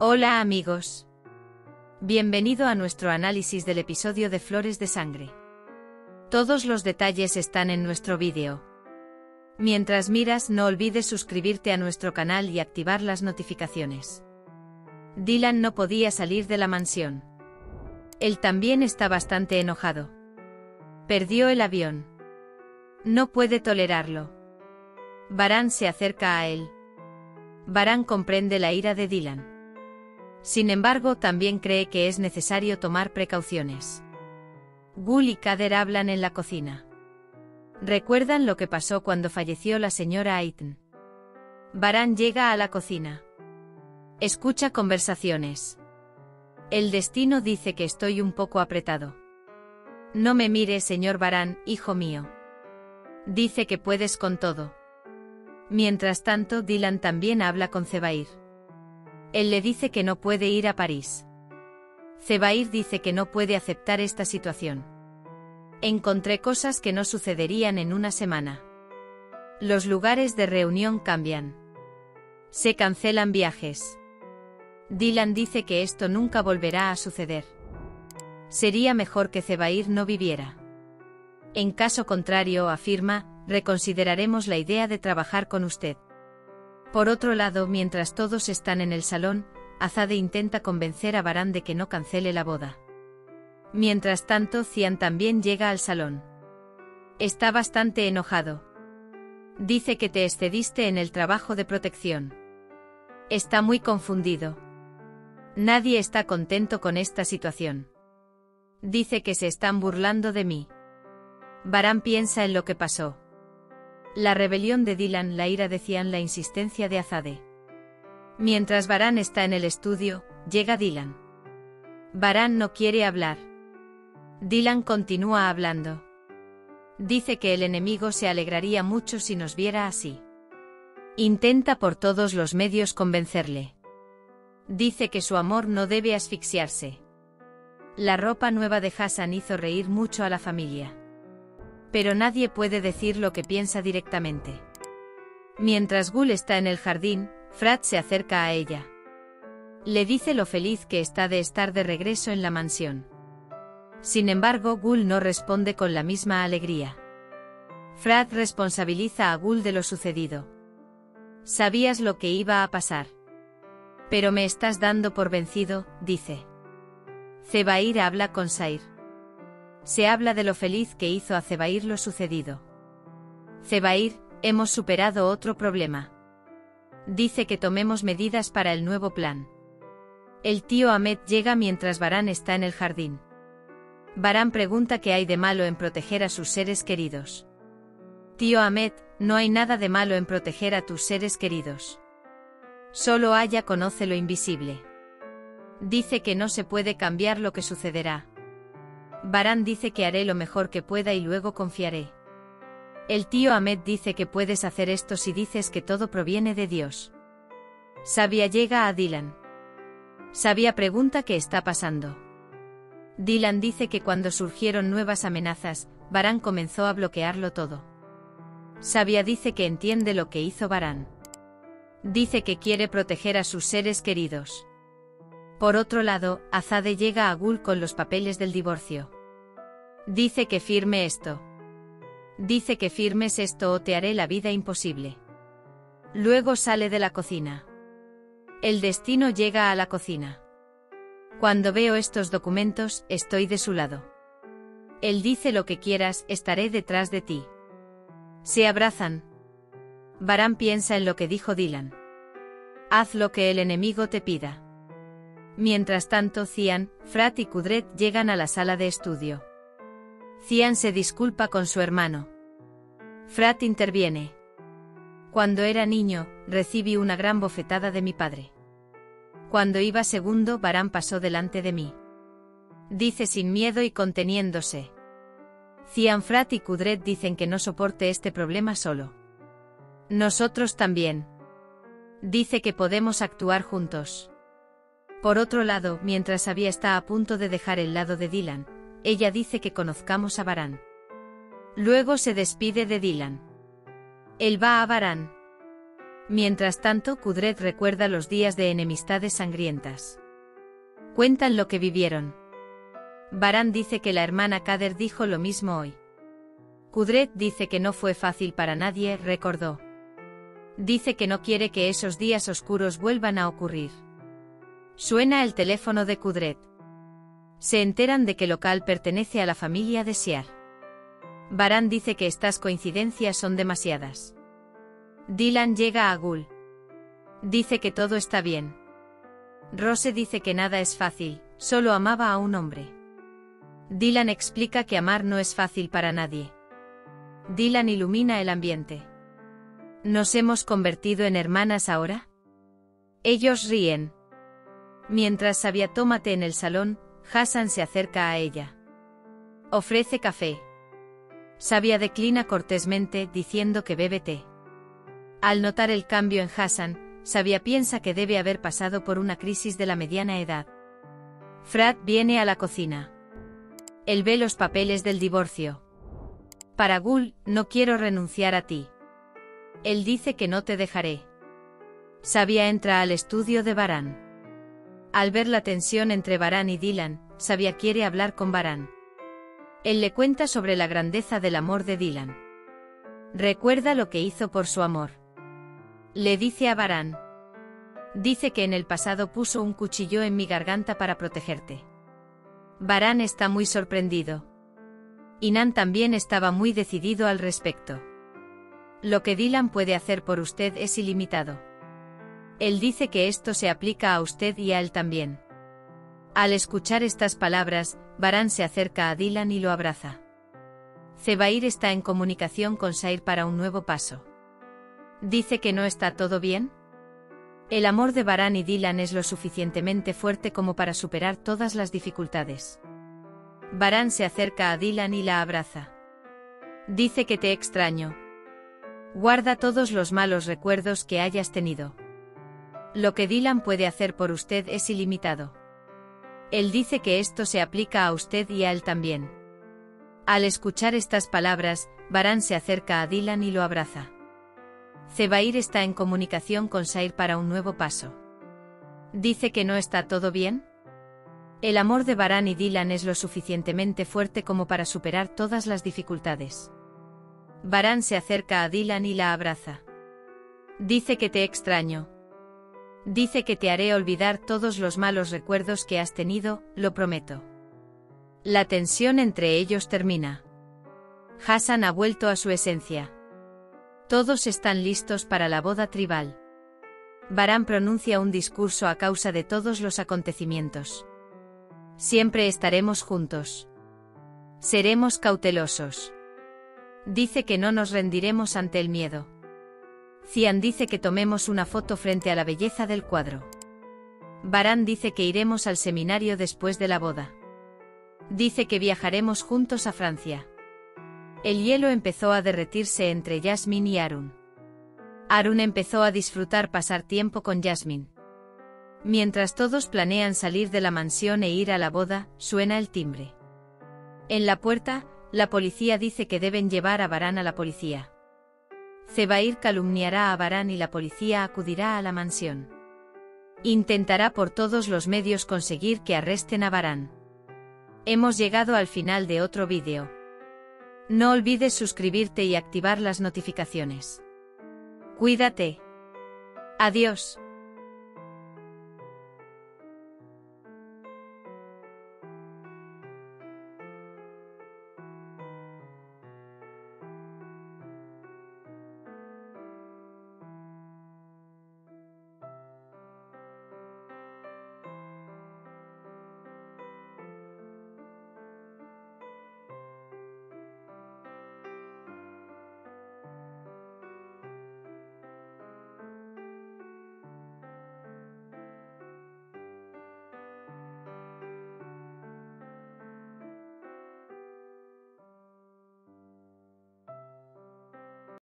Hola amigos. Bienvenido a nuestro análisis del episodio de Flores de Sangre. Todos los detalles están en nuestro vídeo. Mientras miras, no olvides suscribirte a nuestro canal y activar las notificaciones. Dylan no podía salir de la mansión. Él también está bastante enojado. Perdió el avión. No puede tolerarlo. Varan se acerca a él. Varan comprende la ira de Dylan. Sin embargo, también cree que es necesario tomar precauciones. Gul y Kader hablan en la cocina. Recuerdan lo que pasó cuando falleció la señora Aiton. Varan llega a la cocina. Escucha conversaciones. El destino dice que estoy un poco apretado. No me mire, señor Varan, hijo mío. Dice que puedes con todo. Mientras tanto, Dylan también habla con Zebair. Él le dice que no puede ir a París. Zebair dice que no puede aceptar esta situación. Encontré cosas que no sucederían en una semana. Los lugares de reunión cambian. Se cancelan viajes. Dylan dice que esto nunca volverá a suceder. Sería mejor que Zebair no viviera. En caso contrario, afirma, reconsideraremos la idea de trabajar con usted. Por otro lado, mientras todos están en el salón, Azadeh intenta convencer a Varan de que no cancele la boda. Mientras tanto, Cian también llega al salón. Está bastante enojado. Dice que te excediste en el trabajo de protección. Está muy confundido. Nadie está contento con esta situación. Dice que se están burlando de mí. Varan piensa en lo que pasó. La rebelión de Dylan, la ira de Cian, la insistencia de Azadeh. Mientras Varan está en el estudio, llega Dylan. Varan no quiere hablar. Dylan continúa hablando. Dice que el enemigo se alegraría mucho si nos viera así. Intenta por todos los medios convencerle. Dice que su amor no debe asfixiarse. La ropa nueva de Hassan hizo reír mucho a la familia. Pero nadie puede decir lo que piensa directamente. Mientras Gul está en el jardín, Frat se acerca a ella. Le dice lo feliz que está de estar de regreso en la mansión. Sin embargo, Gul no responde con la misma alegría. Frat responsabiliza a Gul de lo sucedido. Sabías lo que iba a pasar. Pero me estás dando por vencido, dice. Zebair habla con Sair. Se habla de lo feliz que hizo a Zebair lo sucedido. Zebair, hemos superado otro problema. Dice que tomemos medidas para el nuevo plan. El tío Ahmed llega mientras Varan está en el jardín. Varan pregunta qué hay de malo en proteger a sus seres queridos. Tío Ahmed, no hay nada de malo en proteger a tus seres queridos. Solo Aya conoce lo invisible. Dice que no se puede cambiar lo que sucederá. Varan dice que haré lo mejor que pueda y luego confiaré. El tío Ahmed dice que puedes hacer esto si dices que todo proviene de Dios. Sabia llega a Dylan. Sabia pregunta qué está pasando. Dylan dice que cuando surgieron nuevas amenazas, Varan comenzó a bloquearlo todo. Sabia dice que entiende lo que hizo Varan. Dice que quiere proteger a sus seres queridos. Por otro lado, Azadeh llega a Gul con los papeles del divorcio. Dice que firme esto. Dice que firmes esto o te haré la vida imposible. Luego sale de la cocina. El destino llega a la cocina. Cuando veo estos documentos, estoy de su lado. Él dice lo que quieras, estaré detrás de ti. Se abrazan. Varan piensa en lo que dijo Dylan. Haz lo que el enemigo te pida. Mientras tanto, Cian, Frat y Kudret llegan a la sala de estudio. Cian se disculpa con su hermano. Frat interviene. Cuando era niño, recibí una gran bofetada de mi padre. Cuando iba segundo, Varan pasó delante de mí. Dice sin miedo y conteniéndose. Cian, Frat y Kudret dicen que no soporte este problema solo. Nosotros también. Dice que podemos actuar juntos. Por otro lado, mientras Sabia está a punto de dejar el lado de Dylan, ella dice que conozcamos a Varan. Luego se despide de Dylan. Él va a Varan. Mientras tanto, Kudret recuerda los días de enemistades sangrientas. Cuentan lo que vivieron. Baran dice que la hermana Kader dijo lo mismo hoy. Kudret dice que no fue fácil para nadie, recordó. Dice que no quiere que esos días oscuros vuelvan a ocurrir. Suena el teléfono de Kudret. Se enteran de que el local pertenece a la familia de Siar. Baran dice que estas coincidencias son demasiadas. Dylan llega a Gul. Dice que todo está bien. Rose dice que nada es fácil, solo amaba a un hombre. Dylan explica que amar no es fácil para nadie. Dylan ilumina el ambiente. ¿Nos hemos convertido en hermanas ahora? Ellos ríen. Mientras Sabia toma té en el salón, Hassan se acerca a ella. Ofrece café. Sabia declina cortésmente, diciendo que bebe té. Al notar el cambio en Hassan, Sabia piensa que debe haber pasado por una crisis de la mediana edad. Frat viene a la cocina. Él ve los papeles del divorcio. Para Gul, no quiero renunciar a ti. Él dice que no te dejaré. Sabia entra al estudio de Baran. Al ver la tensión entre Baran y Dylan, Sabia quiere hablar con Baran. Él le cuenta sobre la grandeza del amor de Dylan. Recuerda lo que hizo por su amor. Le dice a Baran. Dice que en el pasado puso un cuchillo en mi garganta para protegerte. Baran está muy sorprendido. Inan también estaba muy decidido al respecto. Lo que Dylan puede hacer por usted es ilimitado. Él dice que esto se aplica a usted y a él también. Al escuchar estas palabras, Baran se acerca a Dylan y lo abraza. Zebair está en comunicación con Sair para un nuevo paso. ¿Dice que no está todo bien? El amor de Baran y Dylan es lo suficientemente fuerte como para superar todas las dificultades. Baran se acerca a Dylan y la abraza. Dice que te extraño. Guarda todos los malos recuerdos que hayas tenido. Lo que Dylan puede hacer por usted es ilimitado. Él dice que esto se aplica a usted y a él también. Al escuchar estas palabras, Baran se acerca a Dylan y lo abraza. Zebair está en comunicación con Sair para un nuevo paso. ¿Dice que no está todo bien? El amor de Baran y Dylan es lo suficientemente fuerte como para superar todas las dificultades. Baran se acerca a Dylan y la abraza. Dice que te extraño. Dice que te haré olvidar todos los malos recuerdos que has tenido, lo prometo. La tensión entre ellos termina. Hassan ha vuelto a su esencia. Todos están listos para la boda tribal. Baran pronuncia un discurso a causa de todos los acontecimientos. Siempre estaremos juntos. Seremos cautelosos. Dice que no nos rendiremos ante el miedo. Cian dice que tomemos una foto frente a la belleza del cuadro. Baran dice que iremos al seminario después de la boda. Dice que viajaremos juntos a Francia. El hielo empezó a derretirse entre Jasmine y Arun. Arun empezó a disfrutar pasar tiempo con Jasmine. Mientras todos planean salir de la mansión e ir a la boda, suena el timbre. En la puerta, la policía dice que deben llevar a Baran a la policía. Zebair calumniará a Baran y la policía acudirá a la mansión. Intentará por todos los medios conseguir que arresten a Baran. Hemos llegado al final de otro vídeo. No olvides suscribirte y activar las notificaciones. Cuídate. Adiós.